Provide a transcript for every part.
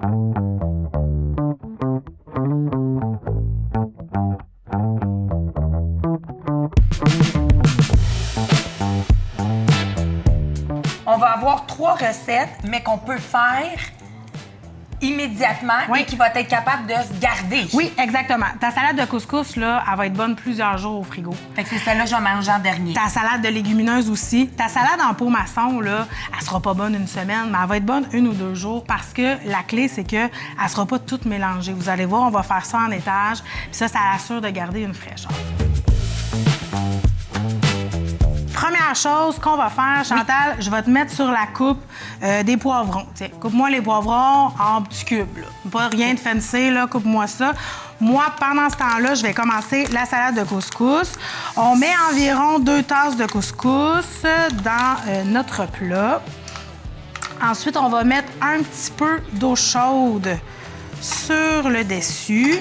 On va avoir 3 recettes, mais qu'on peut faire immédiatement oui. et qui va être capable de se garder. Oui, exactement. Ta salade de couscous, là, elle va être bonne plusieurs jours au frigo. Fait que c'est celle-là que je vais manger en dernier. Ta salade de légumineuses aussi. Ta salade en pot maçon, là, elle sera pas bonne une semaine, mais elle va être bonne 1 ou 2 jours parce que la clé, c'est qu'elle sera pas toute mélangée. Vous allez voir, on va faire ça en étage, puis ça assure de garder une fraîcheur. Première chose qu'on va faire, Chantal, je vais te mettre sur la coupe des poivrons. Tiens, coupe-moi les poivrons en petits cubes. Là. Pas rien de fancy, là, coupe-moi ça. Moi, pendant ce temps-là, je vais commencer la salade de couscous. On met environ 2 tasses de couscous dans notre plat. Ensuite, on va mettre un petit peu d'eau chaude sur le dessus.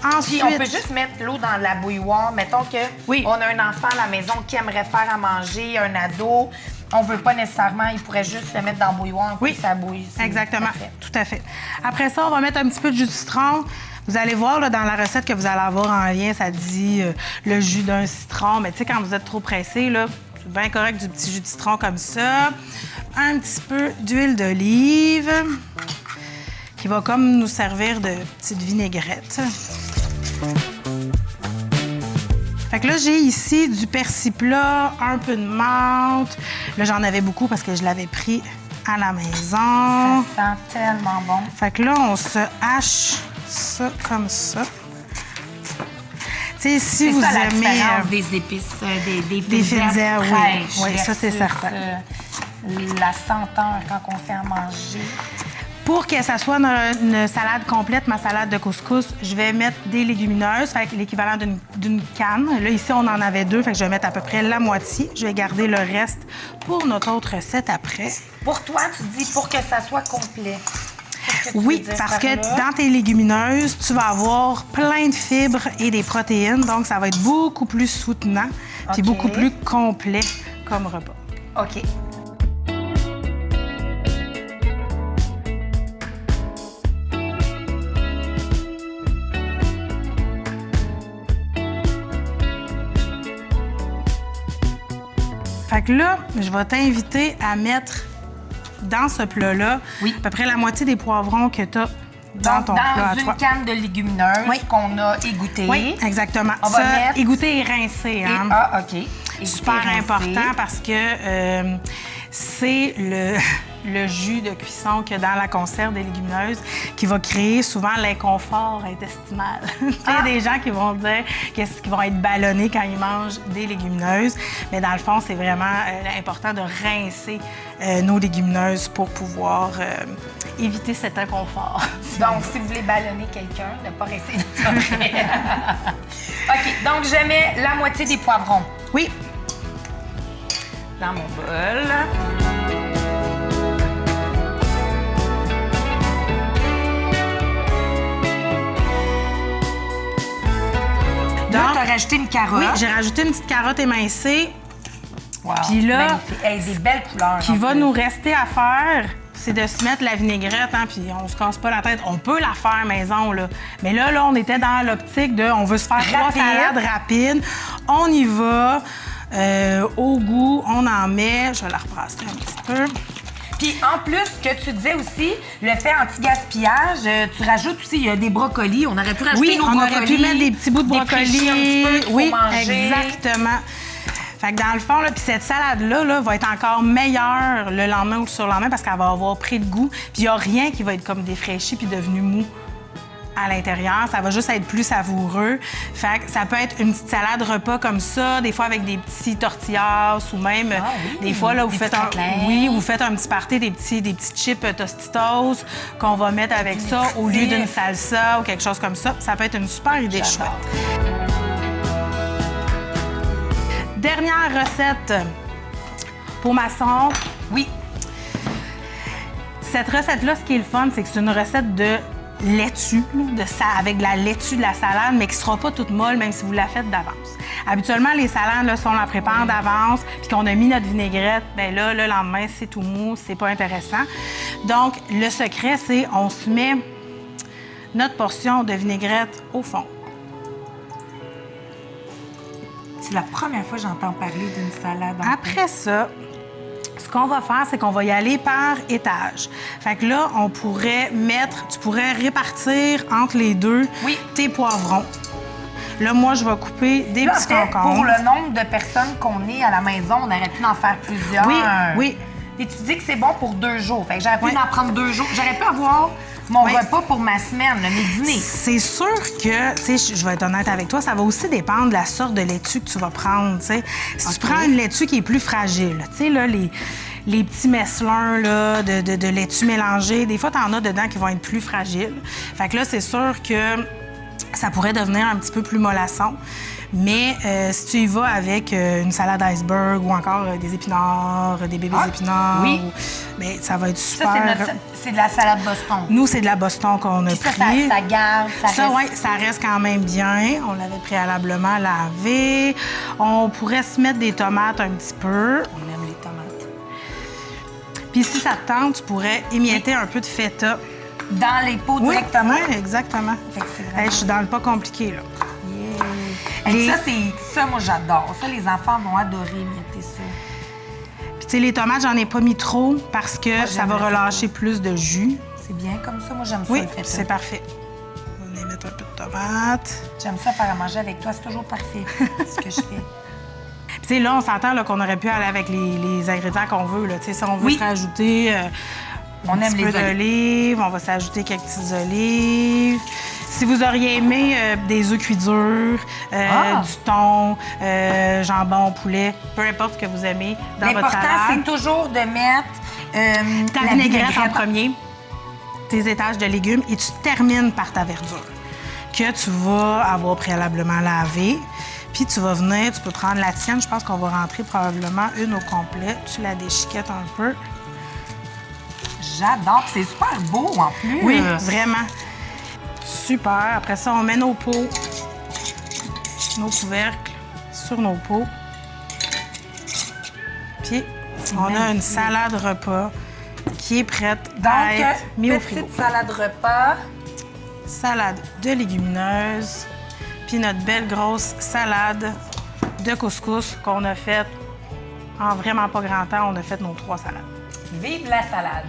Ensuite, puis on peut juste mettre l'eau dans la bouilloire. Mettons que on a un enfant à la maison qui aimerait faire à manger, un ado. On veut pas nécessairement, il pourrait juste le mettre dans la bouilloire puis ça bouille. Exactement, tout à fait. Après ça, on va mettre un petit peu de jus de citron. Vous allez voir là, dans la recette que vous allez avoir en lien, ça dit le jus d'un citron. Mais tu sais, quand vous êtes trop pressé, là, c'est bien correct du petit jus de citron comme ça. Un petit peu d'huile d'olive qui va comme nous servir de petite vinaigrette. Fait que là, j'ai ici du persil plat, un peu de menthe. Là, j'en avais beaucoup parce que je l'avais pris à la maison. Ça sent tellement bon. Fait que là, on se hache ça comme ça. Tu sais, si vous ça, aimez... la différence des épices, des fines herbes, fraîches. Oui, ça, c'est certain. La senteur quand on fait à manger. Pour que ça soit une salade complète, ma salade de couscous, je vais mettre des légumineuses, fait que l'équivalent d'une canne. Là, ici, on en avait 2, fait que je vais mettre à peu près la moitié. Je vais garder le reste pour notre autre recette après. Pour toi, tu dis pour que ça soit complet. Oui, parce que dans tes légumineuses, tu vas avoir plein de fibres et des protéines, donc ça va être beaucoup plus soutenant puis beaucoup plus complet comme repas. OK. Fait que là, je vais t'inviter à mettre dans ce plat-là à peu près la moitié des poivrons que tu as dans ton plat. Dans une canne de légumineuses qu'on a égouttée. Oui, exactement. On va mettre... égoutter et rincer. Hein? OK. Égoutter, super rincer. important parce que c'est le jus de cuisson qu'il y a dans la conserve des légumineuses qui va créer souvent l'inconfort intestinal. Il y a des gens qui vont dire qu'ils vont être ballonnés quand ils mangent des légumineuses, mais dans le fond, c'est vraiment important de rincer nos légumineuses pour pouvoir éviter cet inconfort. Donc, si vous voulez ballonner quelqu'un, ne pas rester dans OK, donc je mets la moitié des poivrons. Oui. Dans mon bol. Là, tu as rajouté une carotte. Oui, j'ai rajouté une petite carotte émincée. Wow, puis là, des belles couleurs. Qui va nous rester à faire, c'est de se mettre la vinaigrette, hein, puis on se casse pas la tête. On peut la faire maison, là. Mais là, on était dans l'optique de, on veut se faire 3 salades rapides. On y va. Au goût, on en met. Je vais la rebrasser un petit peu. Puis en plus, ce que tu disais aussi, le fait anti-gaspillage, tu rajoutes aussi, il y a des brocolis. On aurait pu rajouter nos brocolis. Oui, on aurait pu mettre des petits bouts de brocoli. Un petit peu oui, manger. Exactement. Fait que dans le fond, puis cette salade-là va être encore meilleure le lendemain ou le surlendemain parce qu'elle va avoir pris le goût. Puis il n'y a rien qui va être comme défraîchi puis devenu mou à l'intérieur. Ça va juste être plus savoureux. Fait que ça peut être une petite salade repas comme ça, des fois avec des petits tortillas ou même des fois, là, vous faites un petit party, des petits chips Tostitos qu'on va mettre avec ça au lieu d'une salsa ou quelque chose comme ça. Ça peut être une super idée chouette. Dernière recette pour maçon. Oui. Cette recette-là, ce qui est le fun, c'est que c'est une recette de laitue, avec de la laitue de la salade, mais qui ne sera pas toute molle, même si vous la faites d'avance. Habituellement, les salades, là, si on la prépare d'avance, puis qu'on a mis notre vinaigrette, bien là, le lendemain, c'est tout mou, c'est pas intéressant. Donc, le secret, c'est on se met notre portion de vinaigrette au fond. C'est la première fois que j'entends parler d'une salade. Après ça, ce qu'on va faire, c'est qu'on va y aller par étage. Fait que là, tu pourrais répartir entre les deux tes poivrons. Là, moi, je vais couper des petits concombres. Pour le nombre de personnes qu'on est à la maison, on aurait pu en faire plusieurs. Oui. Et tu dis que c'est bon pour 2 jours. Fait que j'aurais pu en prendre 2 jours. J'aurais pu avoir mon repas pour ma semaine, mes dîners. C'est sûr que, tu sais, je vais être honnête avec toi, ça va aussi dépendre de la sorte de laitue que tu vas prendre, tu sais. Si tu prends une laitue qui est plus fragile, tu sais, là, les petits messelins là, de laitue mélangée, des fois, t'en as dedans qui vont être plus fragiles. Fait que là, c'est sûr que ça pourrait devenir un petit peu plus mollasson. Mais si tu y vas avec une salade iceberg ou encore des épinards, des bébés épinards, bien, ça va être super. Ça, c'est de la salade Boston. Nous, c'est de la Boston qu'on a pris. Ça garde, ça reste... ça reste quand même bien. On l'avait préalablement lavé. On pourrait se mettre des tomates un petit peu. On aime les tomates. Puis si ça te tente, tu pourrais émietter un peu de feta. Dans les pots directement? Oui, exactement. Fait que c'est vraiment... Je suis dans le pas compliqué, là. Ça, moi, j'adore. Ça, les enfants vont adorer mettre ça. Puis, tu sais, les tomates, j'en ai pas mis trop parce que ça va relâcher plus de jus. C'est bien comme ça. Moi, j'aime ça. Oui, c'est parfait. On va y mettre un peu de tomates. J'aime ça faire à manger avec toi. C'est toujours parfait, ce que je fais. Puis, tu sais, là, on s'entend là, qu'on aurait pu aller avec les ingrédients qu'on veut. Tu sais, si on veut se rajouter on aime les olives, on va s'ajouter quelques petites olives. Si vous auriez aimé des œufs cuits durs, du thon, jambon, poulet, peu importe ce que vous aimez dans votre salade. L'important, c'est toujours de mettre ta vinaigrette en premier, tes étages de légumes, et tu termines par ta verdure que tu vas avoir préalablement lavée. Puis tu vas venir, tu peux prendre la tienne. Je pense qu'on va rentrer probablement une au complet. Tu la déchiquettes un peu. J'adore. C'est super beau en plus. Oui, vraiment. Super. Après ça, on met nos pots, nos couvercles sur nos pots. Puis, on a une salade repas qui est prête à être mise au frigo. Petite salade repas. Salade de légumineuses. Puis notre belle grosse salade de couscous qu'on a faite en vraiment pas grand temps. On a fait nos 3 salades. Vive la salade!